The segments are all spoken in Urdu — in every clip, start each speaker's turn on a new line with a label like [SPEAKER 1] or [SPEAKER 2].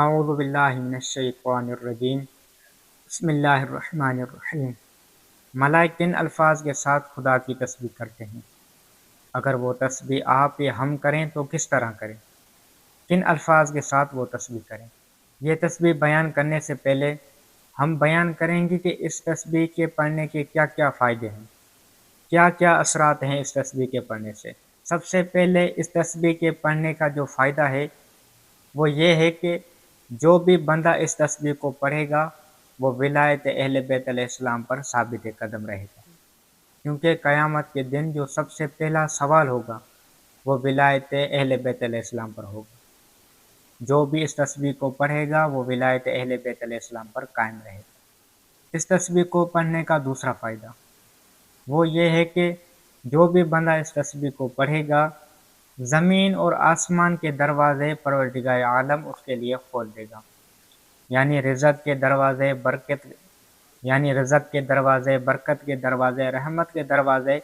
[SPEAKER 1] اعوذ باللہ من الشیطان الرجیم بسم اللہ الرحمن الرحیم۔ ملائک کن الفاظ کے ساتھ خدا کی تسبیح کرتے ہیں؟ اگر وہ تسبیح آپ یا ہم کریں تو کس طرح کریں؟ کن الفاظ کے ساتھ وہ تسبیح کریں؟ یہ تسبیح بیان کرنے سے پہلے ہم بیان کریں گے کہ اس تسبیح کے پڑھنے کے کیا کیا فائدے ہیں، کیا کیا اثرات ہیں اس تسبیح کے پڑھنے سے۔ سب سے پہلے اس تسبیح کے پڑھنے کا جو فائدہ ہے وہ یہ ہے کہ جو بھی بندہ اس تسبیح کو پڑھے گا وہ ولایت اہل بیت علیہ السلام پر ثابت قدم رہے گا، کیونکہ قیامت کے دن جو سب سے پہلا سوال ہوگا وہ ولایت اہل بیت علیہ السلام پر ہوگا۔ جو بھی اس تسبیح کو پڑھے گا وہ ولایت اہل بیت علیہ السلام پر قائم رہے گا۔ اس تسبیح کو پڑھنے کا دوسرا فائدہ وہ یہ ہے کہ جو بھی بندہ اس تسبیح کو پڑھے گا زمین اور آسمان کے دروازے پروردگار عالم اس کے لیے کھول دے گا، یعنی رزق کے دروازے، برکت کے دروازے، رحمت کے دروازے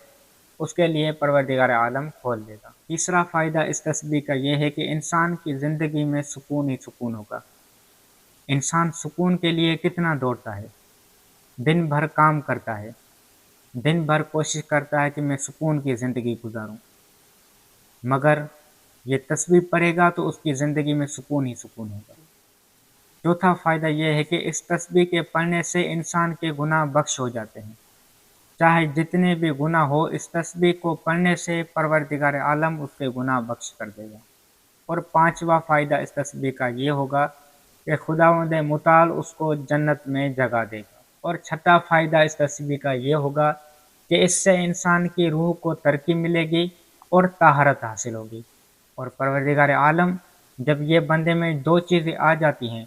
[SPEAKER 1] اس کے لیے پروردگار عالم کھول دے گا۔ تیسرا فائدہ اس تسبیح کا یہ ہے کہ انسان کی زندگی میں سکون ہی سکون ہوگا۔ انسان سکون کے لیے کتنا دوڑتا ہے، دن بھر کام کرتا ہے، دن بھر کوشش کرتا ہے کہ میں سکون کی زندگی گزاروں، مگر یہ تسبیح پڑھے گا تو اس کی زندگی میں سکون ہی سکون ہوگا۔ چوتھا فائدہ یہ ہے کہ اس تسبیح کے پڑھنے سے انسان کے گناہ بخش ہو جاتے ہیں، چاہے جتنے بھی گناہ ہو اس تسبیح کو پڑھنے سے پروردگار عالم اس کے گناہ بخش کر دے گا۔ اور پانچواں فائدہ اس تسبیح کا یہ ہوگا کہ خداوند متعال اس کو جنت میں جگہ دے گا۔ اور چھٹا فائدہ اس تسبیح کا یہ ہوگا کہ اس سے انسان کی روح کو ترقی ملے گی اور طہارت حاصل ہوگی۔ اور پروردگار عالم جب یہ بندے میں دو چیزیں آ جاتی ہیں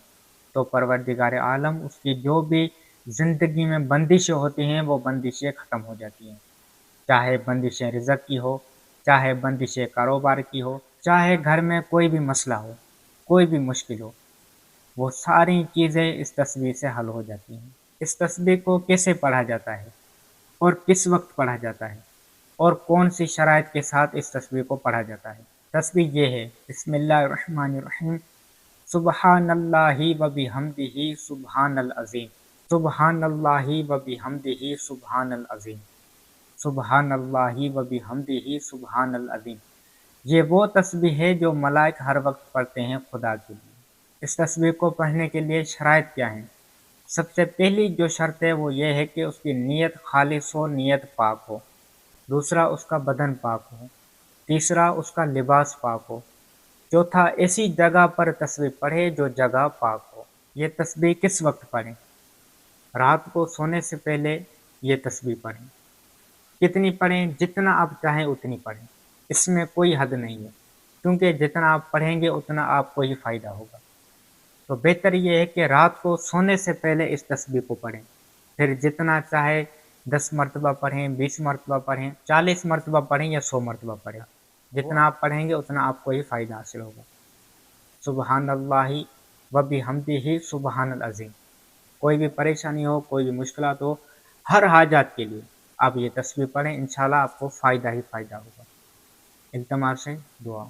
[SPEAKER 1] تو پروردگار عالم اس کی جو بھی زندگی میں بندشیں ہوتی ہیں وہ بندشیں ختم ہو جاتی ہیں، چاہے بندشیں رزق کی ہو، چاہے بندشیں کاروبار کی ہو، چاہے گھر میں کوئی بھی مسئلہ ہو، کوئی بھی مشکل ہو، وہ ساری چیزیں اس تسبیح سے حل ہو جاتی ہیں۔ اس تسبیح کو کیسے پڑھا جاتا ہے اور کس وقت پڑھا جاتا ہے اور کون سی شرائط کے ساتھ اس تسبیح کو پڑھا جاتا ہے؟ تسبیح یہ ہے، بسم اللہ الرحمن الرحیم، سبحان اللہ و بحمدہ سبحان العظیم، سبحان اللہ و بحمدہ سبحان العظیم، سبحان اللہ و بحمدہ سبحان العظیم۔ یہ وہ تسبیح ہے جو ملائک ہر وقت پڑھتے ہیں خدا کے لیے۔ اس تسبیح کو پڑھنے کے لیے شرائط کیا ہیں؟ سب سے پہلی جو شرط ہے وہ یہ ہے کہ اس کی نیت خالص ہو، نیت پاک ہو۔ دوسرا اس کا بدن پاک ہو۔ تیسرا اس کا لباس پاک ہو۔ چوتھا ایسی جگہ پر تسبیح پڑھے جو جگہ پاک ہو۔ یہ تسبیح کس وقت پڑھیں؟ رات کو سونے سے پہلے یہ تسبیح پڑھیں۔ کتنی پڑھیں؟ جتنا آپ چاہیں اتنی پڑھیں، اس میں کوئی حد نہیں ہے، کیونکہ جتنا آپ پڑھیں گے اتنا آپ کو ہی فائدہ ہوگا۔ تو بہتر یہ ہے کہ رات کو سونے سے پہلے اس تسبیح کو پڑھیں، پھر جتنا چاہے 10 مرتبہ پڑھیں، 20 مرتبہ پڑھیں، 40 مرتبہ پڑھیں یا 100 مرتبہ پڑھیں، جتنا آپ پڑھیں گے اتنا آپ کو ہی فائدہ حاصل ہوگا۔ سبحان اللہ و بحمدہ سبحان العظیم۔ کوئی بھی پریشانی ہو، کوئی بھی مشکلات ہو، ہر حاجات کے لیے آپ یہ تسبیح پڑھیں، انشاءاللہ آپ کو فائدہ ہی فائدہ ہوگا۔ التماس ہے دعا۔